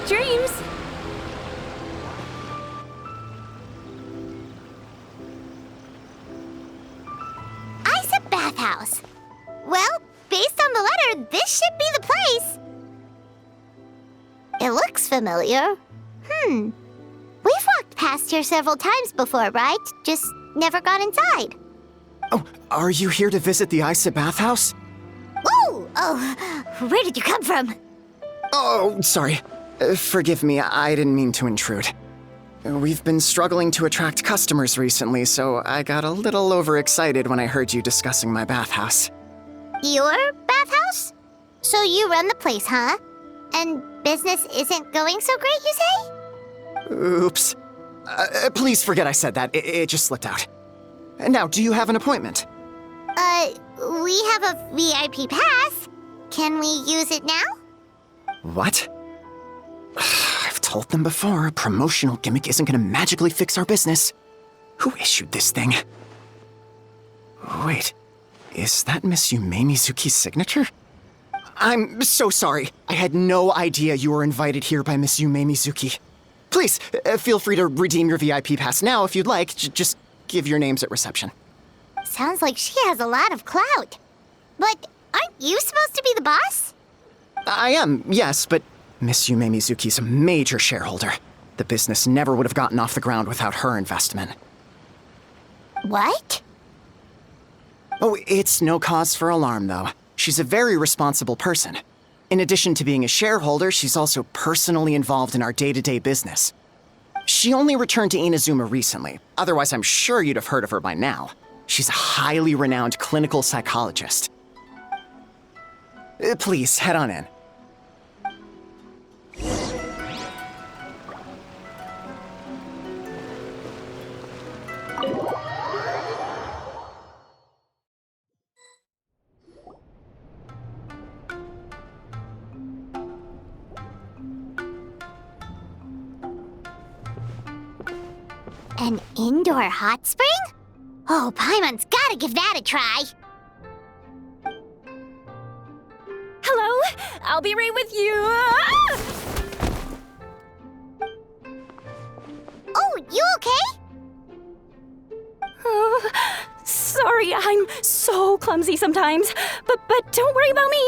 Sweet dreams! Isa Bathhouse. Well, based on the letter, this should be the place. It looks familiar. We've walked past here several times before, right? Just never gone inside. Oh, are you here to visit the Isa Bathhouse? Ooh! Oh, where did you come from? Oh, sorry. Forgive me, I didn't mean to intrude. We've been struggling to attract customers recently, so I got a little overexcited when I heard you discussing my bathhouse. Your bathhouse? So you run the place, huh? And business isn't going so great, you say? Oops. Please forget I said that. It just slipped out. Now, do you have an appointment? We have a VIP pass. Can we use it now? What? I've told them before, a promotional gimmick isn't gonna magically fix our business. Who issued this thing? Wait, is that Miss Yumemizuki's signature? I'm so sorry. I had no idea you were invited here by Miss Yumemizuki. Please, feel free to redeem your VIP pass now if you'd like. Just give your names at reception. Sounds like she has a lot of clout. But aren't you supposed to be the boss? I am, yes, but Miss Yumemizuki's a major shareholder. The business never would have gotten off the ground without her investment. What? Oh, it's no cause for alarm, though. She's a very responsible person. In addition to being a shareholder, she's also personally involved in our day-to-day business. She only returned to Inazuma recently. Otherwise, I'm sure you'd have heard of her by now. She's a highly renowned clinical psychologist. Please, head on in. An indoor hot spring? Oh, Paimon's gotta give that a try. Hello? I'll be right with you! Oh, you okay? Oh, sorry, I'm so clumsy sometimes. But don't worry about me.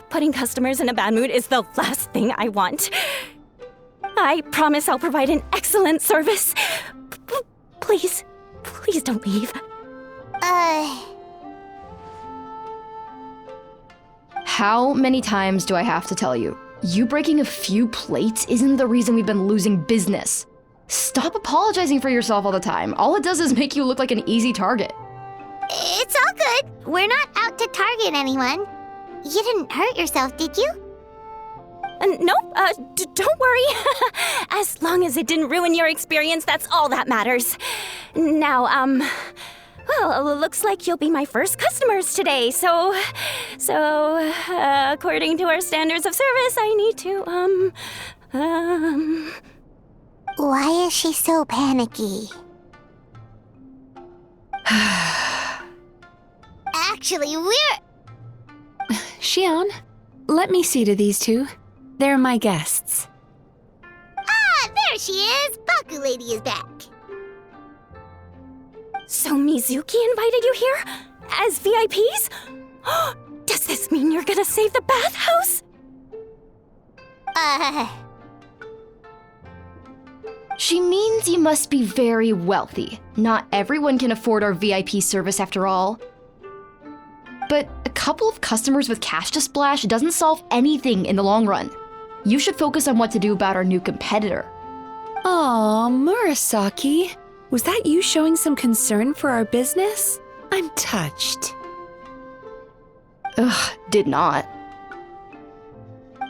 Putting customers in a bad mood is the last thing I want. I promise I'll provide an excellent service. Please don't leave. How many times do I have to tell you? You breaking a few plates isn't the reason we've been losing business. Stop apologizing for yourself all the time. All it does is make you look like an easy target. It's all good. We're not out to target anyone. You didn't hurt yourself, did you? Nope, don't worry. As long as it didn't ruin your experience, that's all that matters. Now, well, looks like you'll be my first customers today, so, according to our standards of service, I need to, Why is she so panicky? Actually, we're... Shion, let me see to these two. They're my guests. Ah, there she is! Baku Lady is back. So Mizuki invited you here? As VIPs? Does this mean you're gonna save the bathhouse? She means you must be very wealthy. Not everyone can afford our VIP service after all. But a couple of customers with cash to splash doesn't solve anything in the long run. You should focus on what to do about our new competitor. Aw, Murasaki. Was that you showing some concern for our business? I'm touched. Ugh, did not.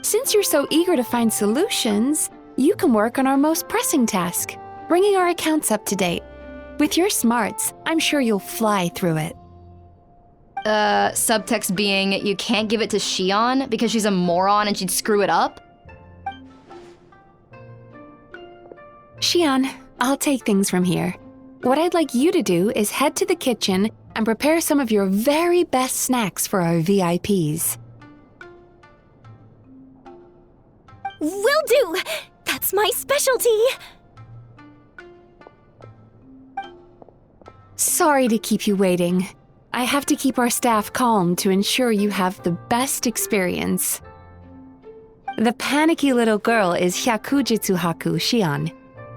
Since you're so eager to find solutions, you can work on our most pressing task, bringing our accounts up to date. With your smarts, I'm sure you'll fly through it. Subtext being, you can't give it to Shion because she's a moron and she'd screw it up? Shion, I'll take things from here. What I'd like you to do is head to the kitchen and prepare some of your very best snacks for our VIPs. Will do! That's my specialty! Sorry to keep you waiting. I have to keep our staff calm to ensure you have the best experience. The panicky little girl is Hyakujitsu Haku Shion,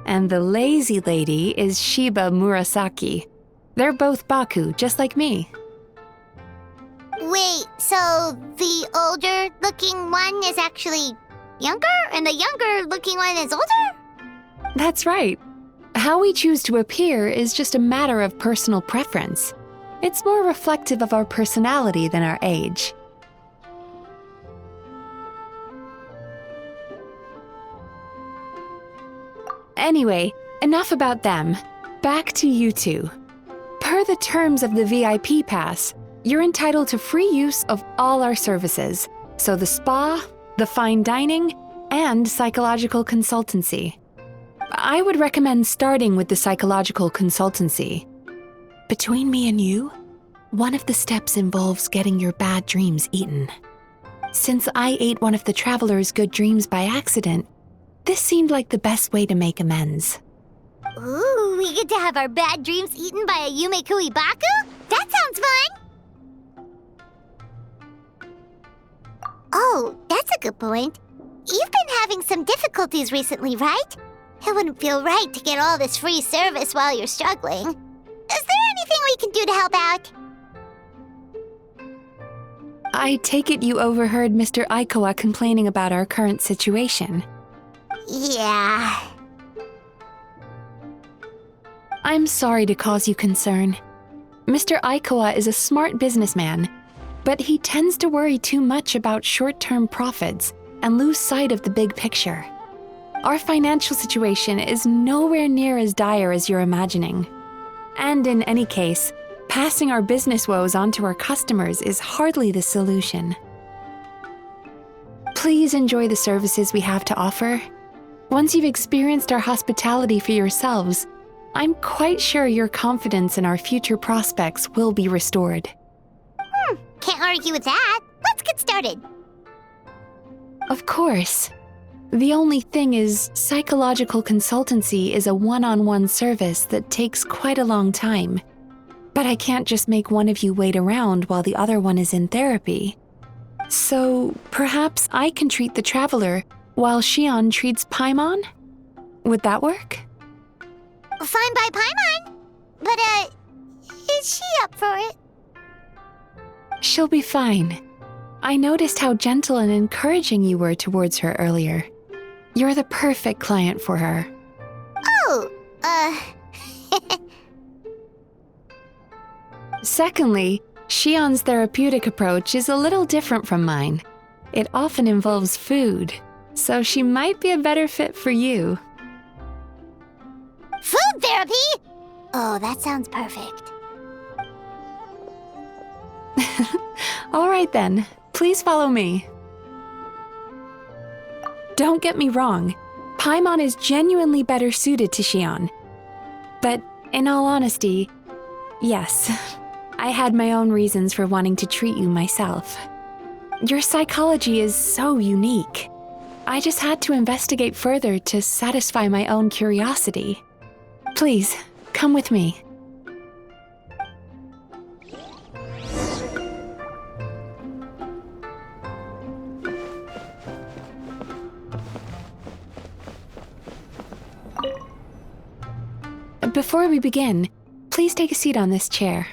and the lazy lady is Shiba Murasaki. They're both Baku, just like me. Wait, so the older-looking one is actually younger, and the younger-looking one is older? That's right. How we choose to appear is just a matter of personal preference. It's more reflective of our personality than our age. Anyway, enough about them. Back to you two. Per the terms of the VIP pass, you're entitled to free use of all our services, so the spa, the fine dining, and psychological consultancy. I would recommend starting with the psychological consultancy. Between me and you, one of the steps involves getting your bad dreams eaten. Since I ate one of the traveler's good dreams by accident, this seemed like the best way to make amends. Ooh, we get to have our bad dreams eaten by a Yumemizuki Baku? That sounds fun! Oh, that's a good point. You've been having some difficulties recently, right? It wouldn't feel right to get all this free service while you're struggling. Is there anything we can do to help out? I take it you overheard Mr. Aikawa complaining about our current situation. Yeah. I'm sorry to cause you concern. Mr. Aikawa is a smart businessman, but he tends to worry too much about short-term profits and lose sight of the big picture. Our financial situation is nowhere near as dire as you're imagining. And in any case, passing our business woes on to our customers is hardly the solution. Please enjoy the services we have to offer. Once you've experienced our hospitality for yourselves, I'm quite sure your confidence in our future prospects will be restored. Can't argue with that. Let's get started. Of course. The only thing is, psychological consultancy is a one-on-one service that takes quite a long time. But I can't just make one of you wait around while the other one is in therapy. So perhaps I can treat the traveler while Shion treats Paimon? Would that work? Fine by Paimon. But, is she up for it? She'll be fine. I noticed how gentle and encouraging you were towards her earlier. You're the perfect client for her. Oh, Secondly, Shion's therapeutic approach is a little different from mine. It often involves food, so she might be a better fit for you. food therapy? Oh, that sounds perfect. All right then, please follow me. Don't get me wrong, Paimon is genuinely better suited to Shion. But in all honesty, yes, I had my own reasons for wanting to treat you myself. Your psychology is so unique. I just had to investigate further to satisfy my own curiosity. Please, come with me. Before we begin, please take a seat on this chair.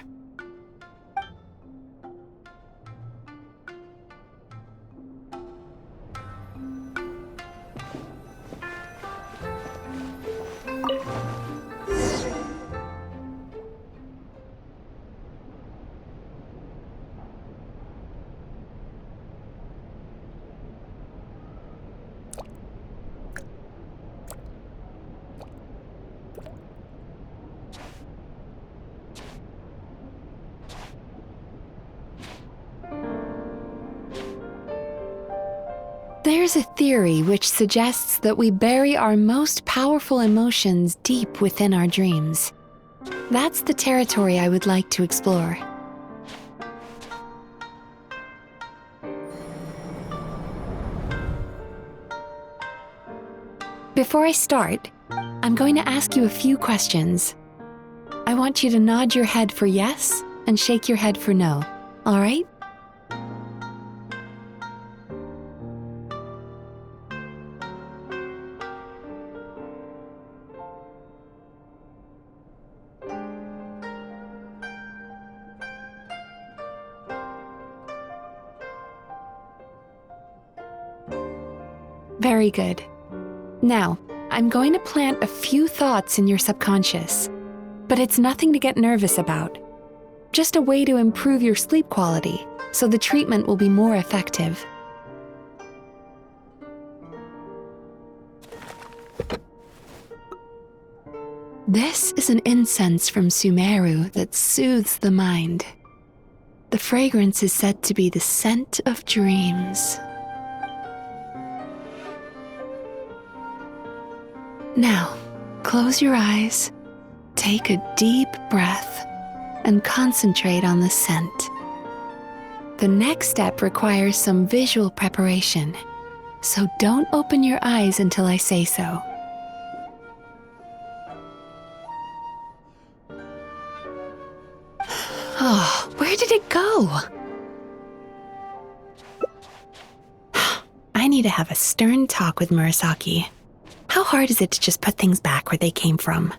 There's a theory which suggests that we bury our most powerful emotions deep within our dreams. That's the territory I would like to explore. Before I start, I'm going to ask you a few questions. I want you to nod your head for yes and shake your head for no, all right? Very good. Now, I'm going to plant a few thoughts in your subconscious, but it's nothing to get nervous about. Just a way to improve your sleep quality, so the treatment will be more effective. This is an incense from Sumeru that soothes the mind. The fragrance is said to be the scent of dreams. Now, close your eyes, take a deep breath, and concentrate on the scent. The next step requires some visual preparation, so don't open your eyes until I say so. Oh, where did it go? I need to have a stern talk with Murasaki. How hard is it to just put things back where they came from?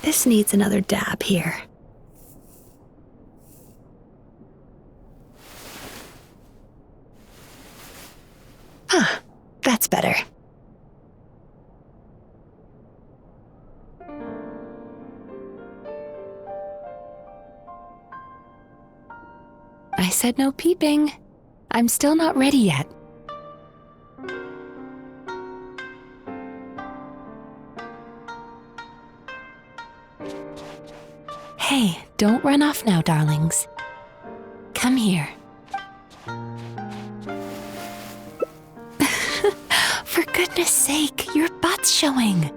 This needs another dab here. That's better. I said no peeping. I'm still not ready yet. Hey, don't run off now, darlings. Come here. For goodness sake, your butt's showing.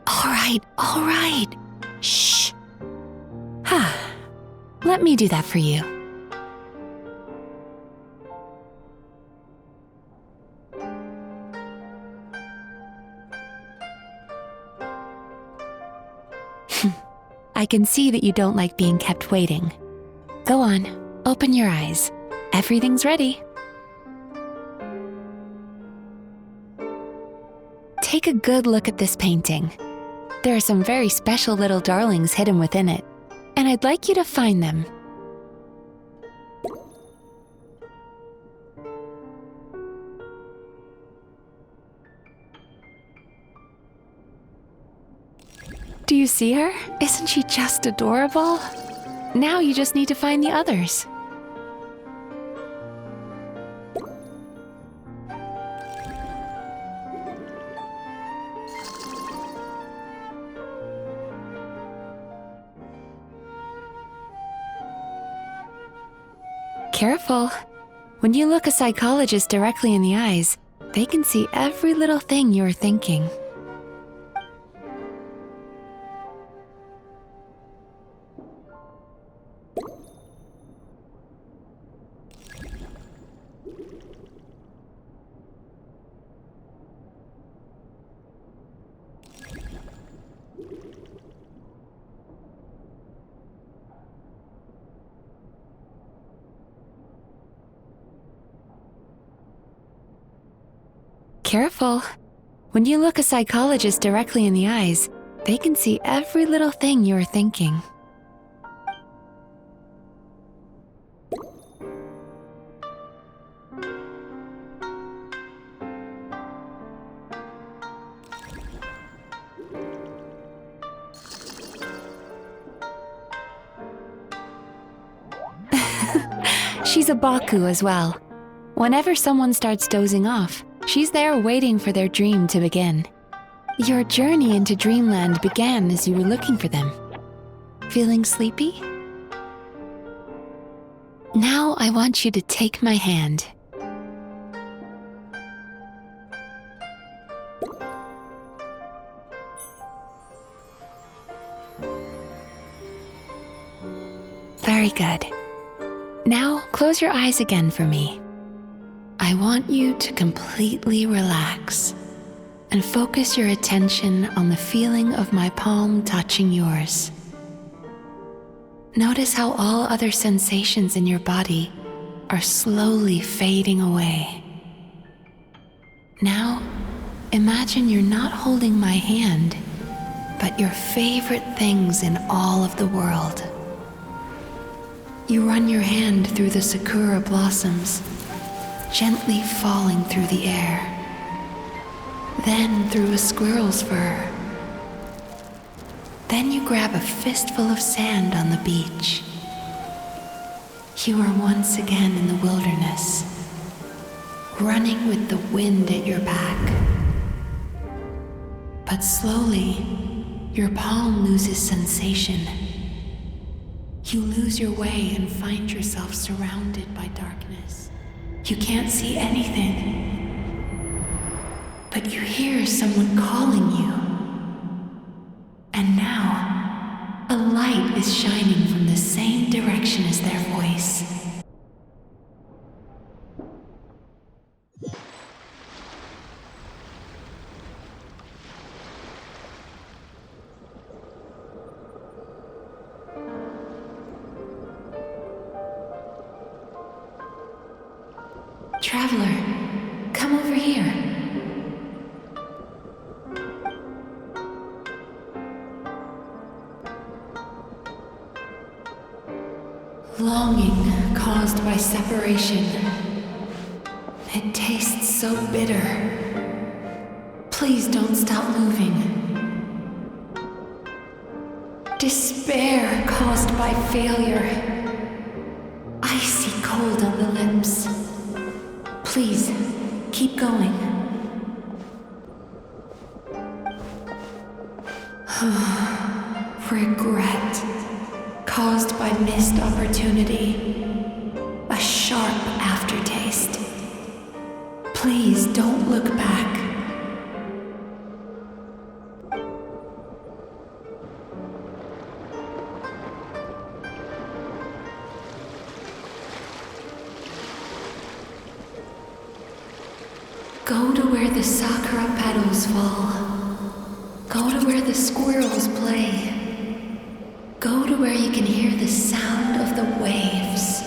All right. Shh. Let me do that for you. I can see that you don't like being kept waiting. Go on, open your eyes. Everything's ready. Take a good look at this painting. There are some very special little darlings hidden within it, and I'd like you to find them. Do you see her? Isn't she just adorable? Now you just need to find the others. Careful. When you look a psychologist directly in the eyes, they can see every little thing you're thinking. Careful. When you look a psychologist directly in the eyes, they can see every little thing you're thinking. She's a Baku as well. Whenever someone starts dozing off, she's there waiting for their dream to begin. Your journey into dreamland began as you were looking for them. Feeling sleepy? Now I want you to take my hand. Very good. Now close your eyes again for me. I want you to completely relax and focus your attention on the feeling of my palm touching yours. Notice how all other sensations in your body are slowly fading away. Now, imagine you're not holding my hand, but your favorite things in all of the world. You run your hand through the sakura blossoms, gently falling through the air, then through a squirrel's fur. Then you grab a fistful of sand on the beach. You are once again in the wilderness, running with the wind at your back. But slowly, your palm loses sensation. You lose your way and find yourself surrounded by darkness. You can't see anything, but you hear someone calling you. And now, a light is shining from the same direction as their voice. Traveler, come over here. Longing caused by separation. It tastes so bitter. Please don't stop moving. Despair caused by failure. Icy cold on the lips. Please, keep going. Regret, caused by missed opportunity. A sharp aftertaste. Please don't look back. Go to where the sakura petals fall. Go to where the squirrels play. Go to where you can hear the sound of the waves.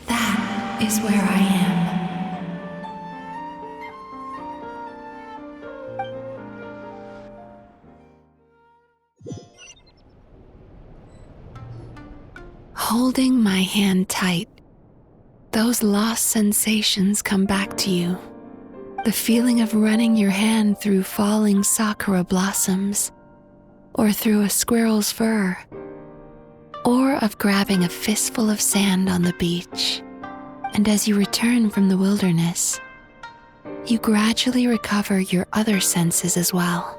That is where I am. Holding my hand tight, those lost sensations come back to you. The feeling of running your hand through falling sakura blossoms, or through a squirrel's fur, or of grabbing a fistful of sand on the beach. And as you return from the wilderness, you gradually recover your other senses as well.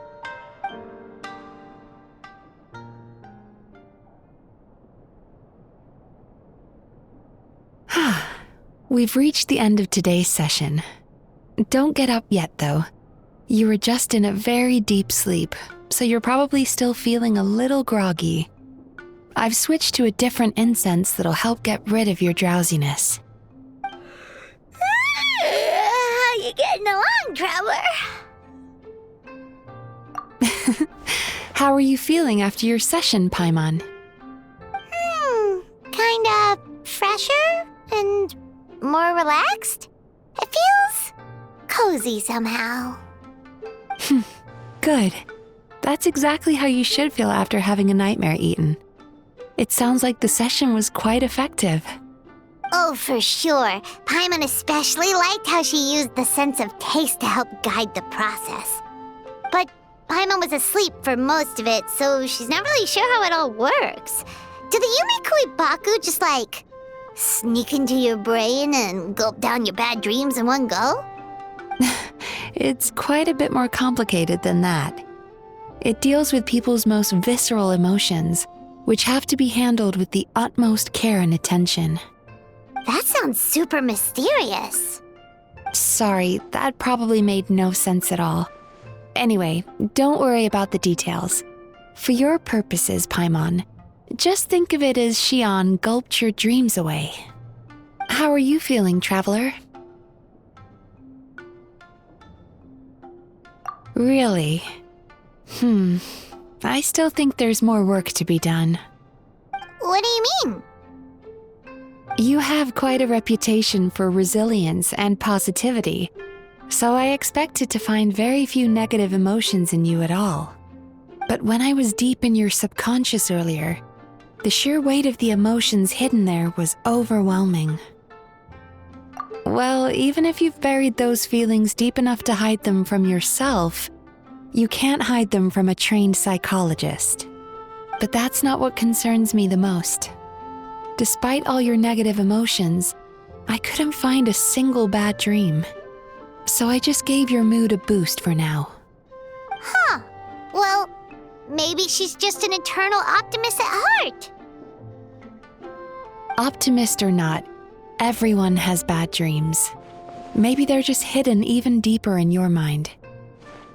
We've reached the end of today's session. Don't get up yet, though. You were just in a very deep sleep, so you're probably still feeling a little groggy. I've switched to a different incense that'll help get rid of your drowsiness. How you getting along, Traveler? How are you feeling after your session, Paimon? Kinda fresher and more relaxed. It feels cozy somehow. Good. That's exactly how you should feel after having a nightmare eaten. It sounds like the session was quite effective. Oh, for sure. Paimon especially liked how she used the sense of taste to help guide the process. But Paimon was asleep for most of it, so she's not really sure how it all works. Do the Yumikui Baku just sneak into your brain and gulp down your bad dreams in one go? It's quite a bit more complicated than that. It deals with people's most visceral emotions, which have to be handled with the utmost care and attention. That sounds super mysterious. Sorry, that probably made no sense at all. Anyway, don't worry about the details. For your purposes, Paimon, Just think of it as Xion gulped your dreams away. How are you feeling, traveler? Really? I still think there's more work to be done. What do you mean? You have quite a reputation for resilience and positivity, so I expected to find very few negative emotions in you at all. But when I was deep in your subconscious earlier, the sheer weight of the emotions hidden there was overwhelming. Well, even if you've buried those feelings deep enough to hide them from yourself, you can't hide them from a trained psychologist. But that's not what concerns me the most. Despite all your negative emotions, I couldn't find a single bad dream. So I just gave your mood a boost for now. Huh. Well, maybe she's just an eternal optimist at heart. Optimist or not, everyone has bad dreams. Maybe they're just hidden even deeper in your mind.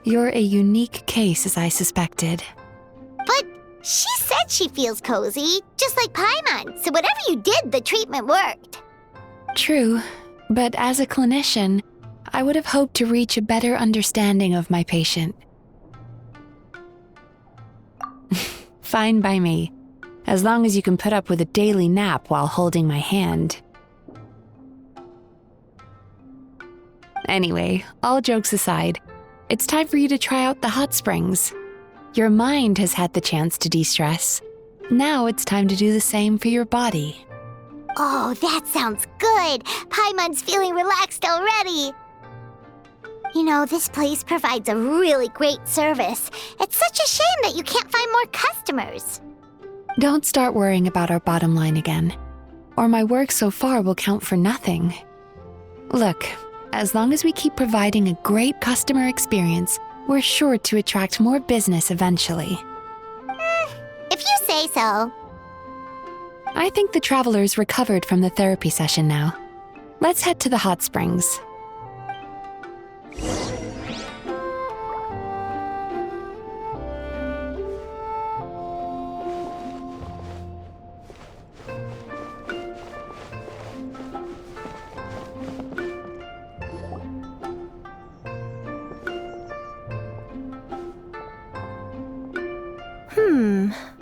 You're a unique case, as I suspected. But she said she feels cozy, just like Paimon, so whatever you did, the treatment worked. True, but as a clinician, I would have hoped to reach a better understanding of my patient. Fine by me, as long as you can put up with a daily nap while holding my hand. Anyway, all jokes aside, it's time for you to try out the hot springs. Your mind has had the chance to de-stress. Now it's time to do the same for your body. Oh, that sounds good. Paimon's feeling relaxed already. You know, this place provides a really great service. It's such a shame that you can't find more customers. Don't start worrying about our bottom line again, or my work so far will count for nothing. Look, as long as we keep providing a great customer experience, we're sure to attract more business eventually. If you say so. I think the traveler's recovered from the therapy session now. Let's head to the hot springs.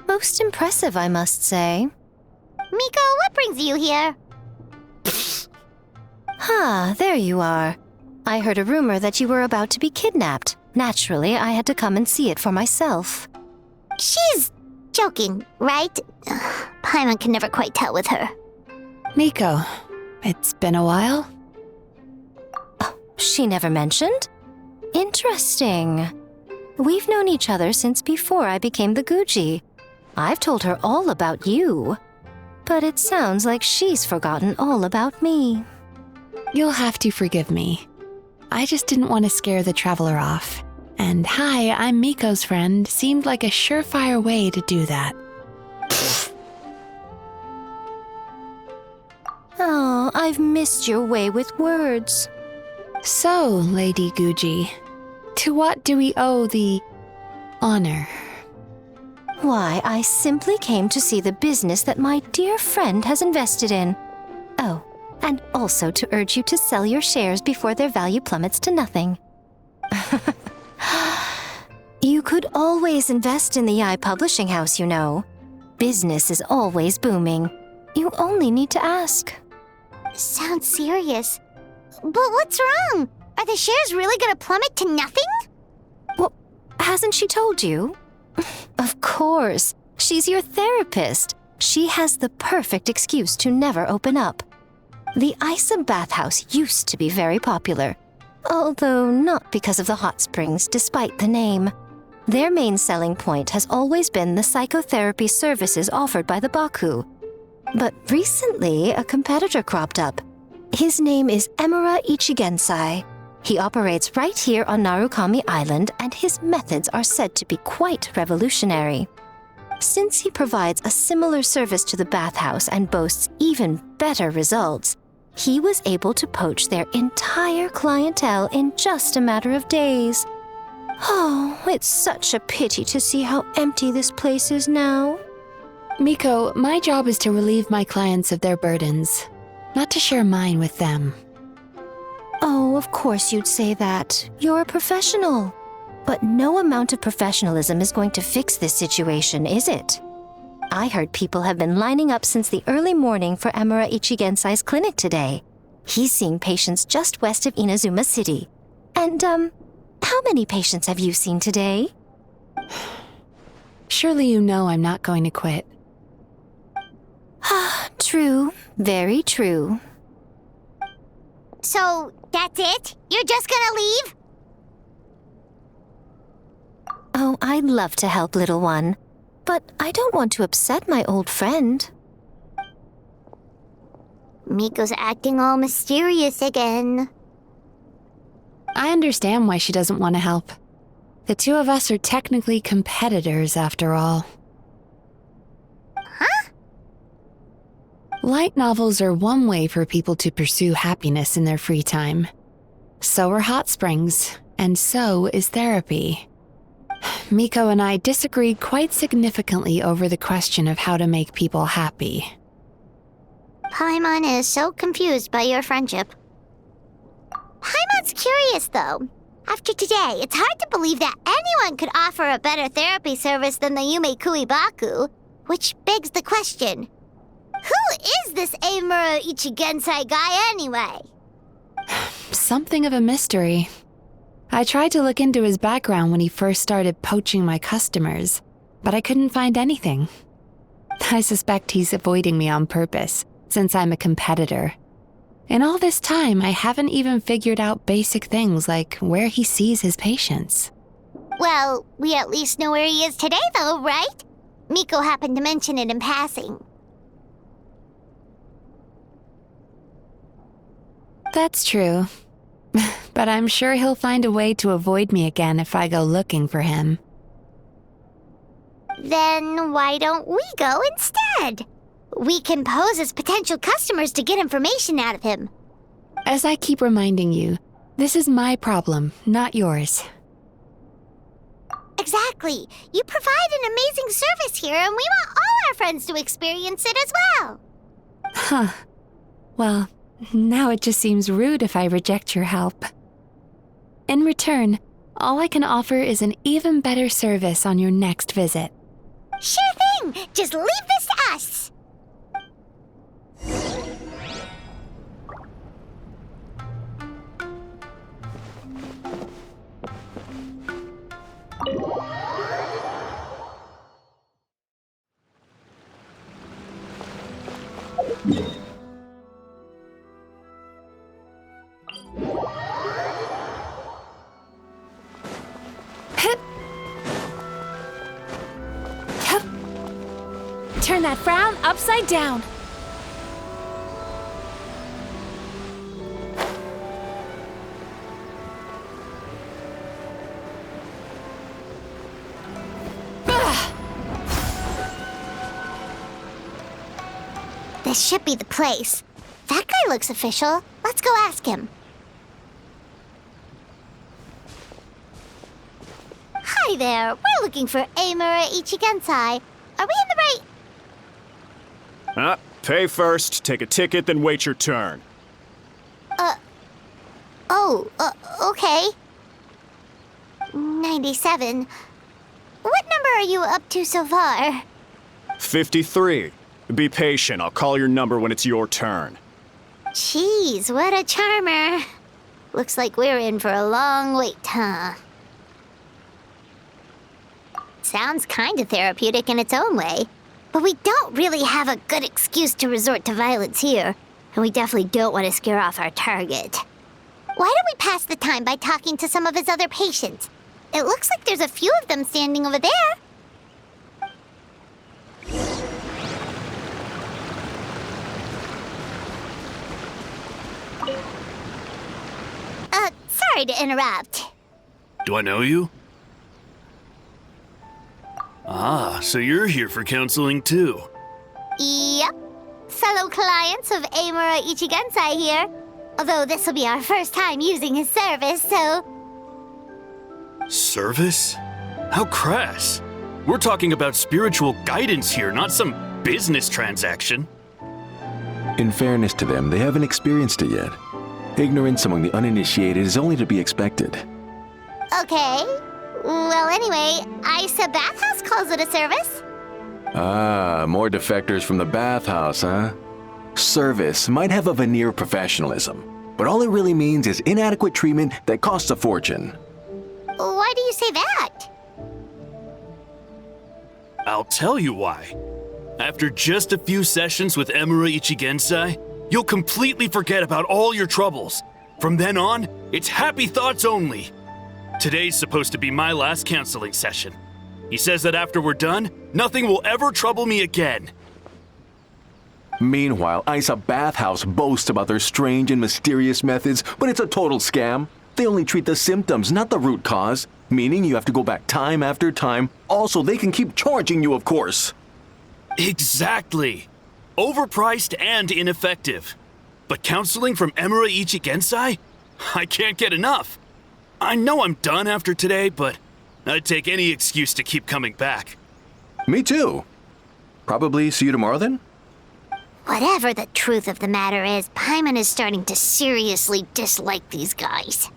Most impressive, I must say. Miko, what brings you here? There you are. I heard a rumor that you were about to be kidnapped. Naturally, I had to come and see it for myself. She's joking, right? Paimon can never quite tell with her. Miko, it's been a while. She never mentioned? Interesting. We've known each other since before I became the Guji. I've told her all about you. But it sounds like she's forgotten all about me. You'll have to forgive me. I just didn't want to scare the traveler off. And hi, I'm Miko's friend seemed like a surefire way to do that. Oh, I've missed your way with words. So, Lady Guji, to what do we owe the honor? Why, I simply came to see the business that my dear friend has invested in. Oh, and also to urge you to sell your shares before their value plummets to nothing. You could always invest in the Yai Publishing House, you know. Business is always booming. You only need to ask. Sounds serious. But what's wrong? Are the shares really gonna plummet to nothing? Well, hasn't she told you? Of course. She's your therapist. She has the perfect excuse to never open up. The Isa bathhouse used to be very popular, although not because of the hot springs, despite the name. Their main selling point has always been the psychotherapy services offered by the Baku. But recently, a competitor cropped up. His name is Emura Ichigensai. He operates right here on Narukami Island, and his methods are said to be quite revolutionary. Since he provides a similar service to the bathhouse and boasts even better results, he was able to poach their entire clientele in just a matter of days. Oh, it's such a pity to see how empty this place is now. Miko, my job is to relieve my clients of their burdens, not to share mine with them. Oh, of course you'd say that. You're a professional. But no amount of professionalism is going to fix this situation, is it? I heard people have been lining up since the early morning for Amara Ichigensai's clinic today. He's seeing patients just west of Inazuma City. And, how many patients have you seen today? Surely you know I'm not going to quit. True. Very true. So, that's it? You're just gonna leave? Oh, I'd love to help, little one. But I don't want to upset my old friend. Miko's acting all mysterious again. I understand why she doesn't want to help. The two of us are technically competitors, after all. Huh? Light novels are one way for people to pursue happiness in their free time. So are hot springs, and so is therapy. Miko and I disagreed quite significantly over the question of how to make people happy. Paimon is so confused by your friendship. Paimon's curious, though. After today, it's hard to believe that anyone could offer a better therapy service than the Yumei Baku, which begs the question, who is this Amura Ichigensai guy anyway? Something of a mystery. I tried to look into his background when he first started poaching my customers, but I couldn't find anything. I suspect he's avoiding me on purpose, since I'm a competitor. In all this time, I haven't even figured out basic things like where he sees his patients. Well, we at least know where he is today, though, right? Miko happened to mention it in passing. That's true. But I'm sure he'll find a way to avoid me again if I go looking for him. Then why don't we go instead? We can pose as potential customers to get information out of him. As I keep reminding you, this is my problem, not yours. Exactly. You provide an amazing service here, and we want all our friends to experience it as well. Huh. Well, now it just seems rude if I reject your help. In return, all I can offer is an even better service on your next visit. Sure thing. Just leave this to us. Turn that frown upside down. This should be the place. That guy looks official. Let's go ask him. Hi there. We're looking for Amura Ichigensai. Are we in the right... Pay first, take a ticket, then wait your turn. Okay. 97. What number are you up to so far? 53. Be patient, I'll call your number when it's your turn. Jeez, what a charmer. Looks like we're in for a long wait, huh? Sounds kinda therapeutic in its own way. But we don't really have a good excuse to resort to violence here. And we definitely don't want to scare off our target. Why don't we pass the time by talking to some of his other patients? It looks like there's a few of them standing over there. Sorry to interrupt. Do I know you? Ah, so you're here for counseling too. Yep. Fellow clients of Amura Ichigensai here. Although this will be our first time using his service, so... Service? How crass. We're talking about spiritual guidance here, not some business transaction. In fairness to them, they haven't experienced it yet. Ignorance among the uninitiated is only to be expected. Okay. Well, anyway, Isa Bathhouse calls it a service. Ah, more defectors from the bathhouse, huh? Service might have a veneer of professionalism, but all it really means is inadequate treatment that costs a fortune. Why do you say that? I'll tell you why. After just a few sessions with Emura Ichigensai, you'll completely forget about all your troubles. From then on, it's happy thoughts only. Today's supposed to be my last counseling session. He says that after we're done, nothing will ever trouble me again. Meanwhile, Isa Bathhouse boasts about their strange and mysterious methods, but it's a total scam. They only treat the symptoms, not the root cause, meaning you have to go back time after time. Also, they can keep charging you, of course. Exactly. Overpriced and ineffective. But counseling from Emura Ichigensai? I can't get enough. I know I'm done after today, but I'd take any excuse to keep coming back. Me too. Probably see you tomorrow then? Whatever the truth of the matter is, Paimon is starting to seriously dislike these guys.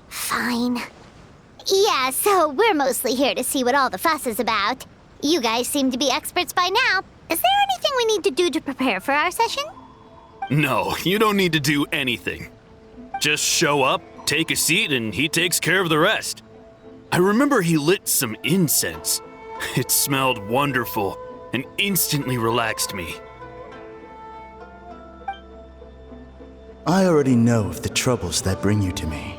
Fine. Yeah, so we're mostly here to see what all the fuss is about. You guys seem to be experts by now. Is there anything we need to do to prepare for our session? No, you don't need to do anything. Just show up, take a seat, and he takes care of the rest. I remember he lit some incense. It smelled wonderful and instantly relaxed me. I already know of the troubles that bring you to me.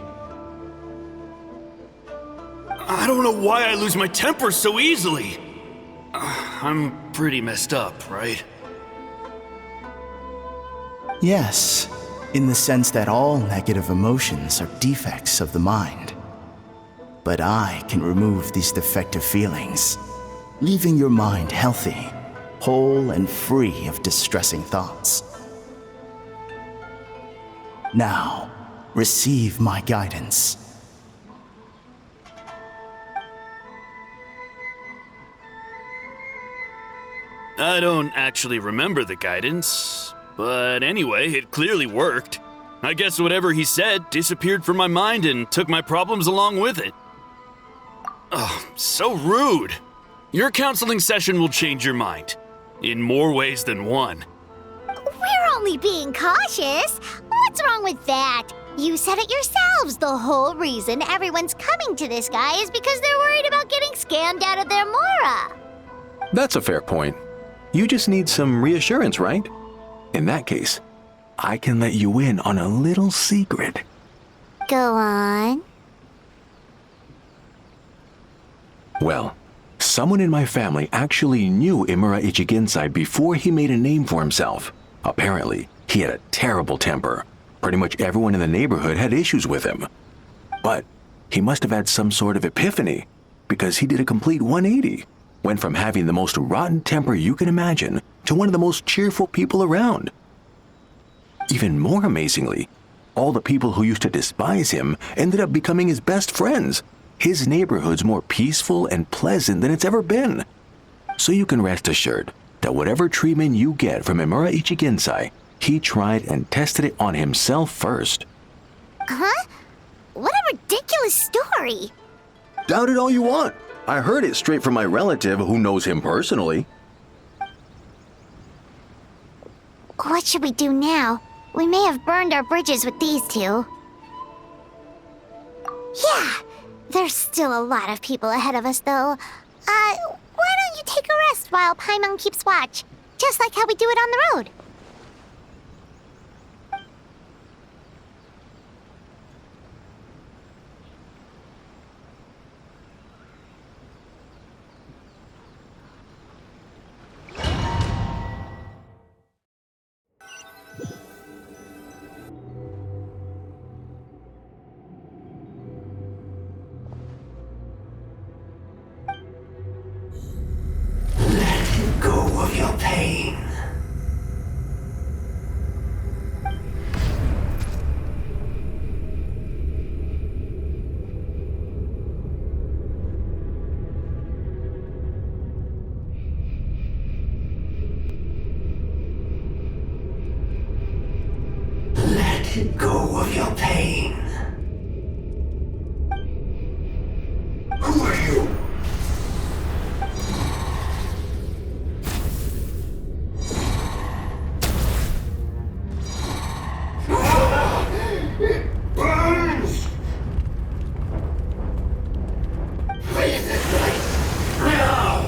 I don't know why I lose my temper so easily. I'm pretty messed up, right? Yes, in the sense that all negative emotions are defects of the mind. But I can remove these defective feelings, leaving your mind healthy, whole and free of distressing thoughts. Now, receive my guidance. I don't actually remember the guidance, but anyway, it clearly worked. I guess whatever he said disappeared from my mind and took my problems along with it. Oh, so rude. Your counseling session will change your mind, in more ways than one. We're only being cautious. What's wrong with that? You said it yourselves. The whole reason everyone's coming to this guy is because they're worried about getting scammed out of their Mora. That's a fair point. You just need some reassurance, right? In that case, I can let you in on a little secret. Go on. Well, someone in my family actually knew Emura Ichigensai before he made a name for himself. Apparently, he had a terrible temper. Pretty much everyone in the neighborhood had issues with him. But he must have had some sort of epiphany, because he did a complete 180. Went from having the most rotten temper you can imagine to one of the most cheerful people around. Even more amazingly, all the people who used to despise him ended up becoming his best friends. His neighborhood's more peaceful and pleasant than it's ever been. So you can rest assured that whatever treatment you get from Emura Ichigensai, he tried and tested it on himself first. Huh? What a ridiculous story. Doubt it all you want. I heard it straight from my relative who knows him personally. What should we do now? We may have burned our bridges with these two. Yeah, there's still a lot of people ahead of us, though. Why don't you take a rest while Paimon keeps watch? Just like how we do it on the road. Go of your pain. Let go of your pain. Who are you? It burns! Leave this place now!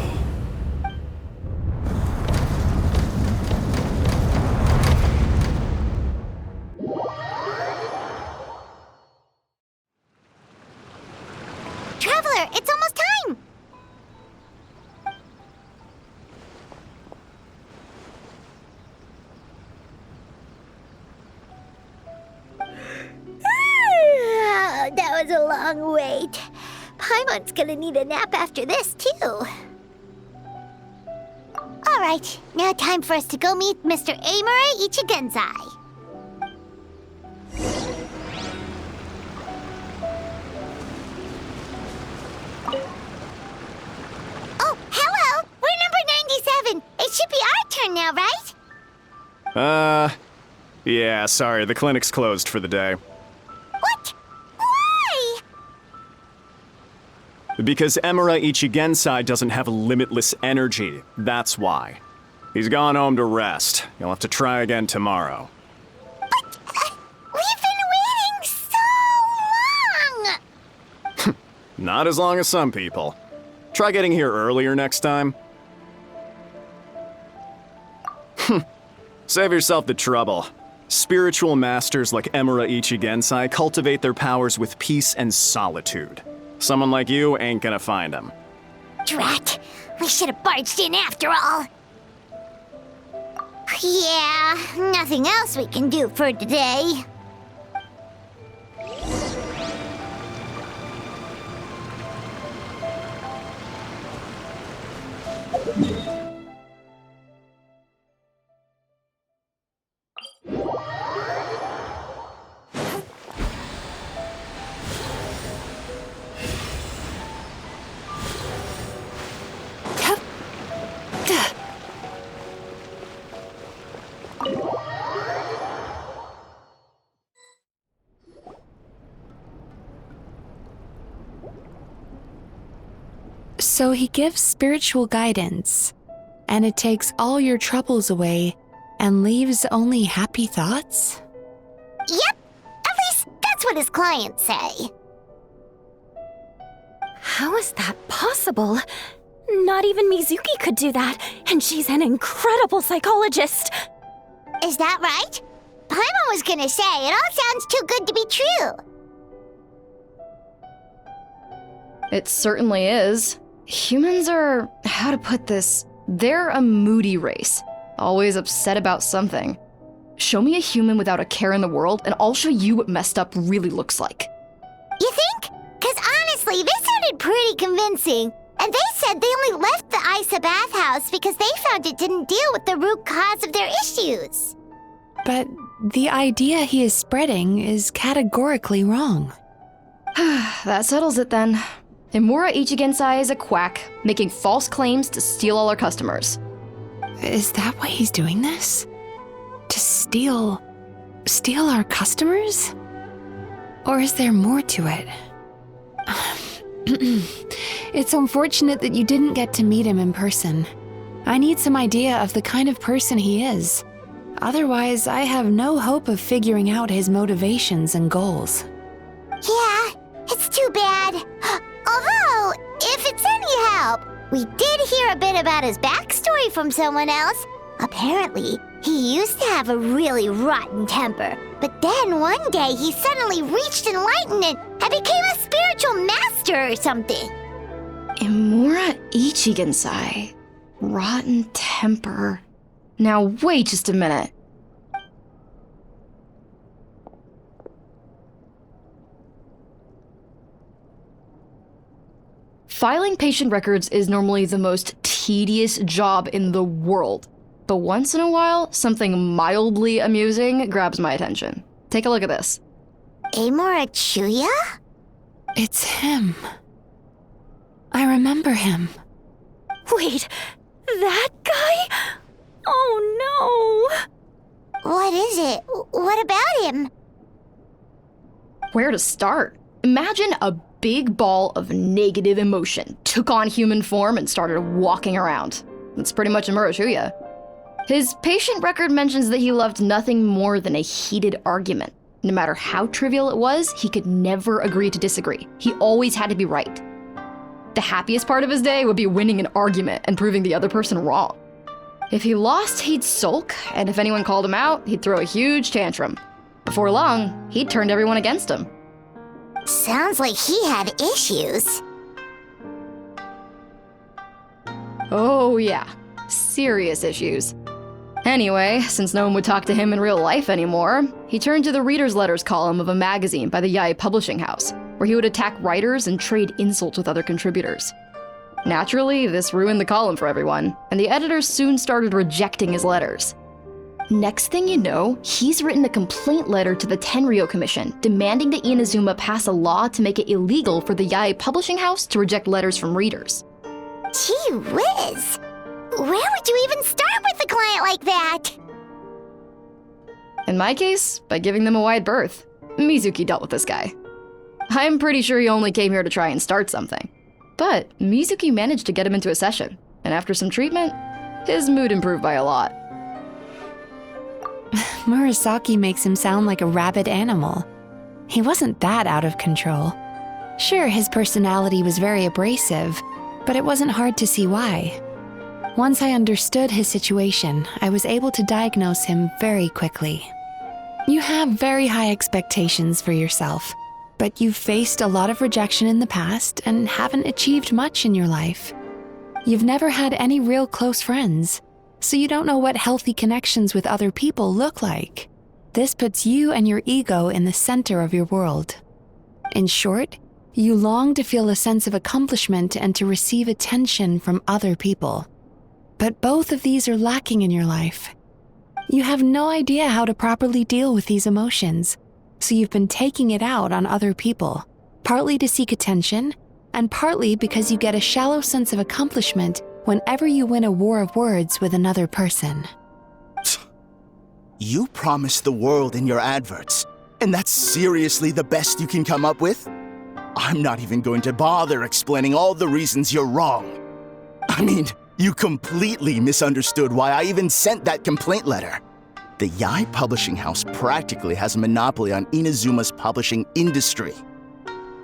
Traveler, it's almost time! That was a long wait. Paimon's gonna need a nap after this, too. Alright, now time for us to go meet Mr. Amura Ichigenzai. Oh, hello! We're number 97. It should be our turn now, right? Yeah, sorry, the clinic's closed for the day. What? Why? Because Emura Ichigensai doesn't have limitless energy, that's why. He's gone home to rest. You'll have to try again tomorrow. But we've been waiting so long! Not as long as some people. Try getting here earlier next time. Save yourself the trouble. Spiritual masters like Emura Ichigensai cultivate their powers with peace and solitude. Someone like you ain't gonna find them. Drat! We should have barged in after all! Yeah, nothing else we can do for today. So he gives spiritual guidance, and it takes all your troubles away and leaves only happy thoughts? Yep! At least that's what his clients say. How is that possible? Not even Mizuki could do that, and she's an incredible psychologist. Is that right? Paimon was gonna say, it all sounds too good to be true. It certainly is. Humans are, how to put this, they're a moody race, always upset about something. Show me a human without a care in the world, and I'll show you what messed up really looks like. You think? Because honestly, this sounded pretty convincing. And they said they only left the Isa bathhouse because they found it didn't deal with the root cause of their issues. But the idea he is spreading is categorically wrong. That settles it then. Emura Ichigensai is a quack, making false claims to steal all our customers. Is that why he's doing this? To steal our customers? Or is there more to it? It's unfortunate that you didn't get to meet him in person. I need some idea of the kind of person he is. Otherwise, I have no hope of figuring out his motivations and goals. Yeah, it's too bad. Although, if it's any help, we did hear a bit about his backstory from someone else. Apparently, he used to have a really rotten temper, but then one day he suddenly reached enlightenment and became a spiritual master or something. Emura Ichigensai. Rotten temper. Now wait just a minute. Filing patient records is normally the most tedious job in the world. But once in a while, something mildly amusing grabs my attention. Take a look at this. Amora Chuya? It's him. I remember him. Wait, that guy? Oh no! What is it? What about him? Where to start? Imagine a big ball of negative emotion took on human form and started walking around. That's pretty much Murashuya. His patient record mentions that he loved nothing more than a heated argument. No matter how trivial it was, he could never agree to disagree. He always had to be right. The happiest part of his day would be winning an argument and proving the other person wrong. If he lost, he'd sulk, and if anyone called him out, he'd throw a huge tantrum. Before long, he'd turned everyone against him. Sounds like he had issues. Oh yeah, serious issues. Anyway, since no one would talk to him in real life anymore, he turned to the reader's letters column of a magazine by the Yae Publishing House, where he would attack writers and trade insults with other contributors. Naturally, this ruined the column for everyone, and the editors soon started rejecting his letters. Next thing you know, he's written a complaint letter to the Tenryou Commission, demanding that Inazuma pass a law to make it illegal for the Yae Publishing House to reject letters from readers. Gee whiz! Where would you even start with a client like that? In my case, by giving them a wide berth. Mizuki dealt with this guy. I'm pretty sure he only came here to try and start something. But Mizuki managed to get him into a session, and after some treatment, his mood improved by a lot. Murasaki makes him sound like a rabid animal. He wasn't that out of control. Sure, his personality was very abrasive, but it wasn't hard to see why. Once I understood his situation, I was able to diagnose him very quickly. You have very high expectations for yourself, but you've faced a lot of rejection in the past and haven't achieved much in your life. You've never had any real close friends, so you don't know what healthy connections with other people look like. This puts you and your ego in the center of your world. In short, you long to feel a sense of accomplishment and to receive attention from other people. But both of these are lacking in your life. You have no idea how to properly deal with these emotions, so you've been taking it out on other people, partly to seek attention, and partly because you get a shallow sense of accomplishment whenever you win a war of words with another person. You promise the world in your adverts, and that's seriously the best you can come up with? I'm not even going to bother explaining all the reasons you're wrong. I mean, you completely misunderstood why I even sent that complaint letter. The Yae Publishing House practically has a monopoly on Inazuma's publishing industry.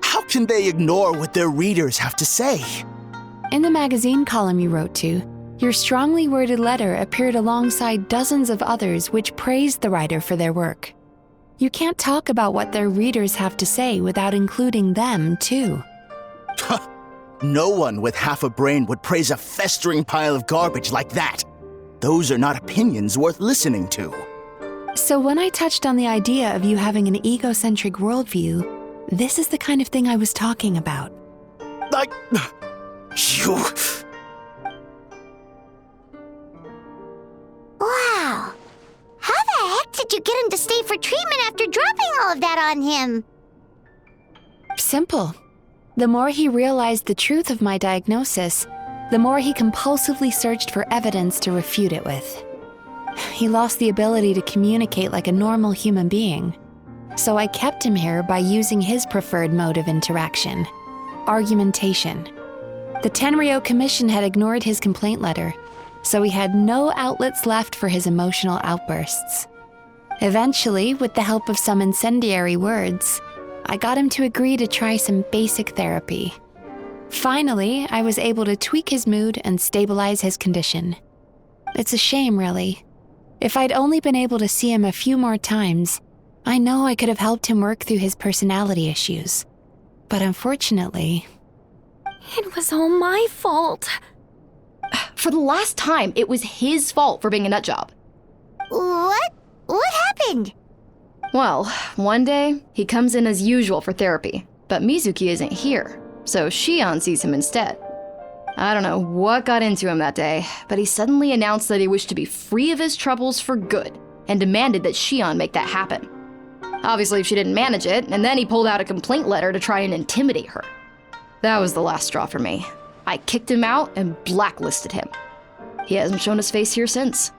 How can they ignore what their readers have to say? In the magazine column you wrote to, your strongly worded letter appeared alongside dozens of others which praised the writer for their work. You can't talk about what their readers have to say without including them, too. No one with half a brain would praise a festering pile of garbage like that. Those are not opinions worth listening to. So when I touched on the idea of you having an egocentric worldview, this is the kind of thing I was talking about. You... Wow. How the heck did you get him to stay for treatment after dropping all of that on him? Simple. The more he realized the truth of my diagnosis, the more he compulsively searched for evidence to refute it with. He lost the ability to communicate like a normal human being. So I kept him here by using his preferred mode of interaction, argumentation. The Tenryou Commission had ignored his complaint letter, so he had no outlets left for his emotional outbursts. Eventually, with the help of some incendiary words, I got him to agree to try some basic therapy. Finally, I was able to tweak his mood and stabilize his condition. It's a shame, really. If I'd only been able to see him a few more times, I know I could have helped him work through his personality issues. But unfortunately... It was all my fault. For the last time, it was his fault for being a nutjob. What? What happened? Well, one day, he comes in as usual for therapy, but Mizuki isn't here, so Shion sees him instead. I don't know what got into him that day, but he suddenly announced that he wished to be free of his troubles for good, and demanded that Shion make that happen. Obviously, she didn't manage it, and then he pulled out a complaint letter to try and intimidate her. That was the last straw for me. I kicked him out and blacklisted him. He hasn't shown his face here since.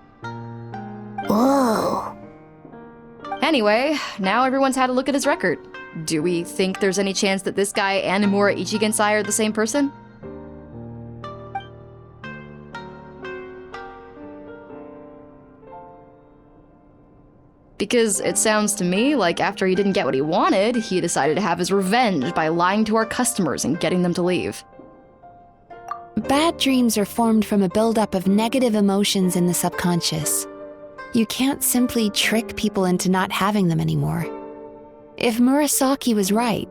Whoa. Anyway, now everyone's had a look at his record. Do we think there's any chance that this guy and Imura Ichigensai are the same person? Because it sounds to me like after he didn't get what he wanted, he decided to have his revenge by lying to our customers and getting them to leave. Bad dreams are formed from a buildup of negative emotions in the subconscious. You can't simply trick people into not having them anymore. If Murasaki was right,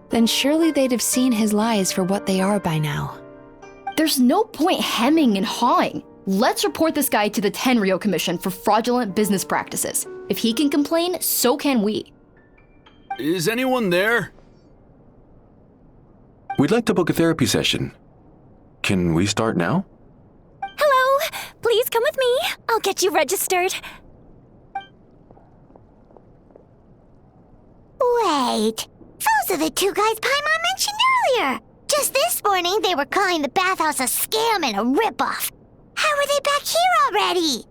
then surely they'd have seen his lies for what they are by now. There's no point hemming and hawing. Let's report this guy to the Tenryo Commission for fraudulent business practices. If he can complain, so can we. Is anyone there? We'd like to book a therapy session. Can we start now? Hello, please come with me. I'll get you registered. Wait, those are the two guys Paimon mentioned earlier. Just this morning, they were calling the bathhouse a scam and a ripoff. How are they back here already?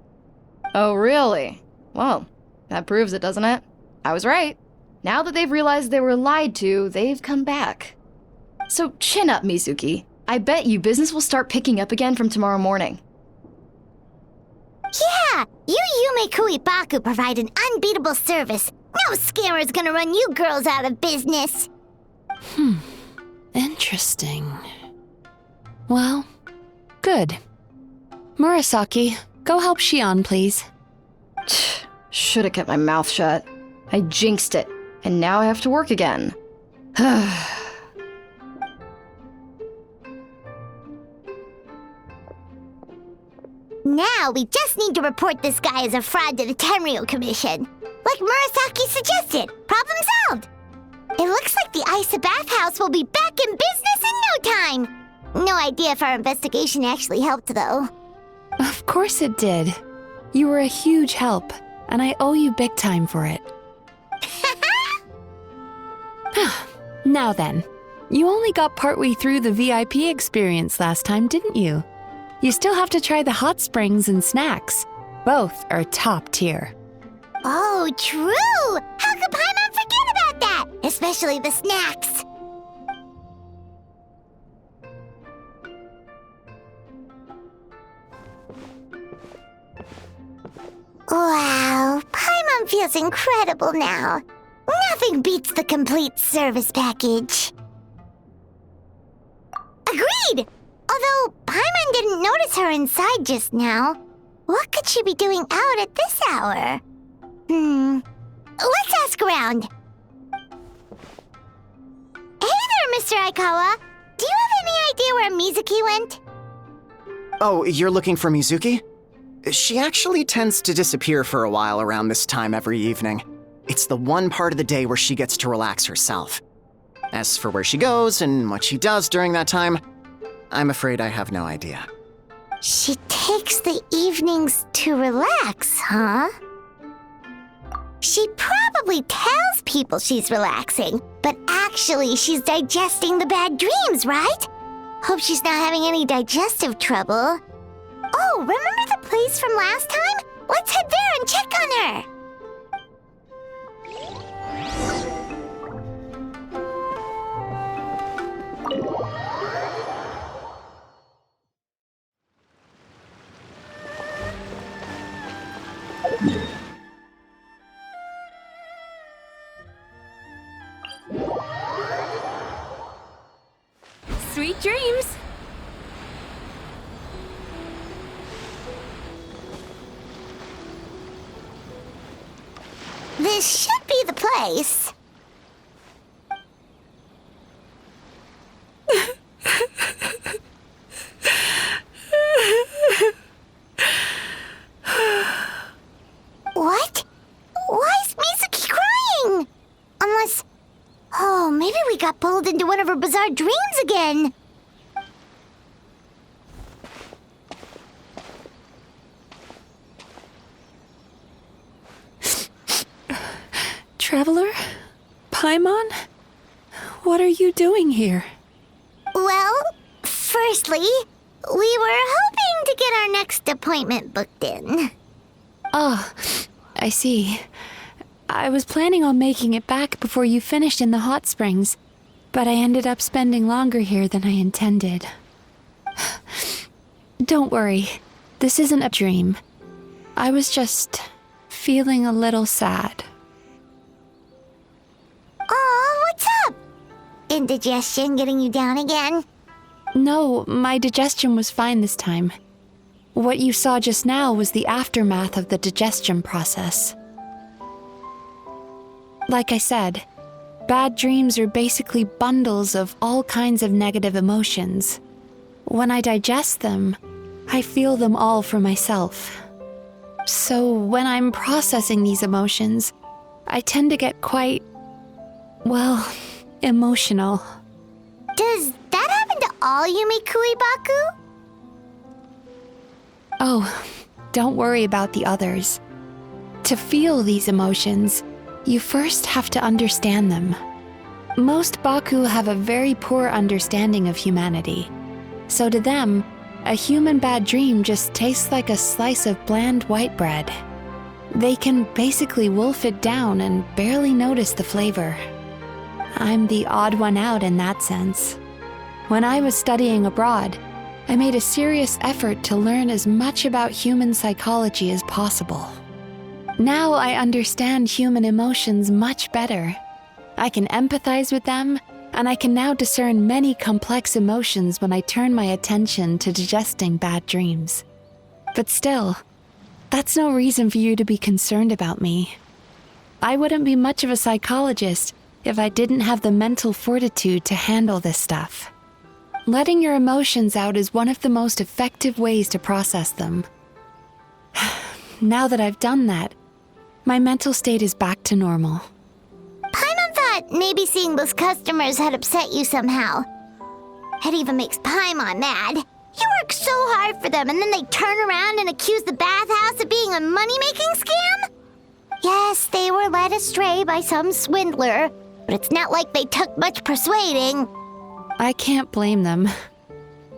Oh, really? Well, that proves it, doesn't it? I was right. Now that they've realized they were lied to, they've come back. So chin up, Mizuki. I bet you business will start picking up again from tomorrow morning. Yeah, you Yume Baku provide an unbeatable service. No scammer's gonna run you girls out of business. Interesting. Well, good. Murasaki, go help Shion, please. Should've kept my mouth shut. I jinxed it, and now I have to work again. Now we just need to report this guy as a fraud to the Tenryo Commission. Like Murasaki suggested. Problem solved. It looks like the Isa bathhouse will be back in business in no time. No idea if our investigation actually helped, though. Of course it did. You were a huge help, and I owe you big time for it. Now then, you only got partway through the VIP experience last time, didn't you? You still have to try the hot springs and snacks. Both are top tier. Oh, true! How could Paimon forget about that? Especially the snacks. Wow, Paimon feels incredible now. Nothing beats the complete service package. Agreed! Although Paimon didn't notice her inside just now. What could she be doing out at this hour? Let's ask around. Hey there, Mr. Aikawa. Do you have any idea where Mizuki went? Oh, you're looking for Mizuki? She actually tends to disappear for a while around this time every evening. It's the one part of the day where she gets to relax herself. As for where she goes and what she does during that time, I'm afraid I have no idea. She takes the evenings to relax, huh? She probably tells people she's relaxing, but actually she's digesting the bad dreams, right? Hope she's not having any digestive trouble. Oh, remember the place from last time? Let's head there and check on her. Sweet dreams. This should be the place. What? Why is Mizuki crying? Unless... Oh, maybe we got pulled into one of her bizarre dreams again. Traveler? Paimon? What are you doing here? Well, firstly, we were hoping to get our next appointment booked in. Oh, I see. I was planning on making it back before you finished in the hot springs, but I ended up spending longer here than I intended. Don't worry, this isn't a dream. I was just feeling a little sad. Oh, what's up? Indigestion getting you down again? No, my digestion was fine this time. What you saw just now was the aftermath of the digestion process. Like I said, bad dreams are basically bundles of all kinds of negative emotions. When I digest them, I feel them all for myself. So when I'm processing these emotions, I tend to get quite, well, emotional. Does that happen to all Yumikui Baku? Oh, don't worry about the others. To feel these emotions, you first have to understand them. Most Baku have a very poor understanding of humanity. So to them, a human bad dream just tastes like a slice of bland white bread. They can basically wolf it down and barely notice the flavor. I'm the odd one out in that sense. When I was studying abroad, I made a serious effort to learn as much about human psychology as possible. Now I understand human emotions much better. I can empathize with them, and I can now discern many complex emotions when I turn my attention to digesting bad dreams. But still, that's no reason for you to be concerned about me. I wouldn't be much of a psychologist if I didn't have the mental fortitude to handle this stuff. Letting your emotions out is one of the most effective ways to process them. Now that I've done that, my mental state is back to normal. Paimon thought maybe seeing those customers had upset you somehow. It even makes Paimon mad. You work so hard for them and then they turn around and accuse the bathhouse of being a money-making scam? Yes, they were led astray by some swindler, but it's not like they took much persuading. I can't blame them.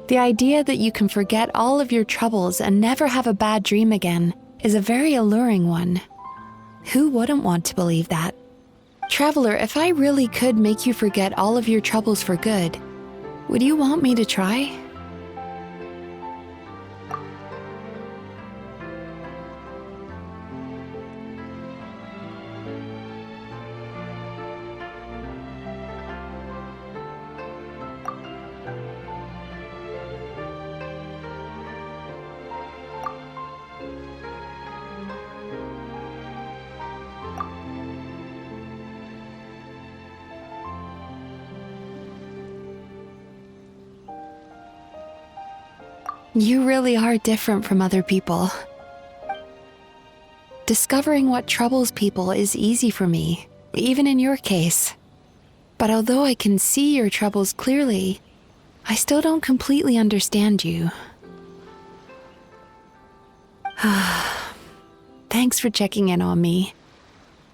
The idea that you can forget all of your troubles and never have a bad dream again is a very alluring one. Who wouldn't want to believe that? Traveler, if I really could make you forget all of your troubles for good, would you want me to try? You really are different from other people. Discovering what troubles people is easy for me, even in your case. But although I can see your troubles clearly, I still don't completely understand you. Thanks for checking in on me.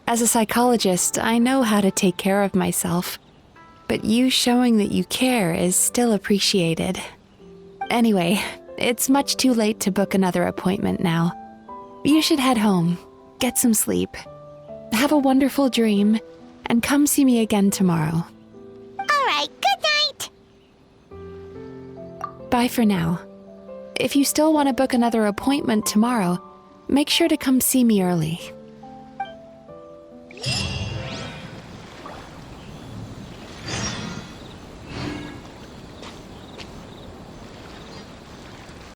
As a psychologist, I know how to take care of myself, but you showing that you care is still appreciated. Anyway, it's much too late to book another appointment now. You should head home, get some sleep, have a wonderful dream, and come see me again tomorrow. All right, good night. Bye for now. If you still want to book another appointment tomorrow, make sure to come see me early.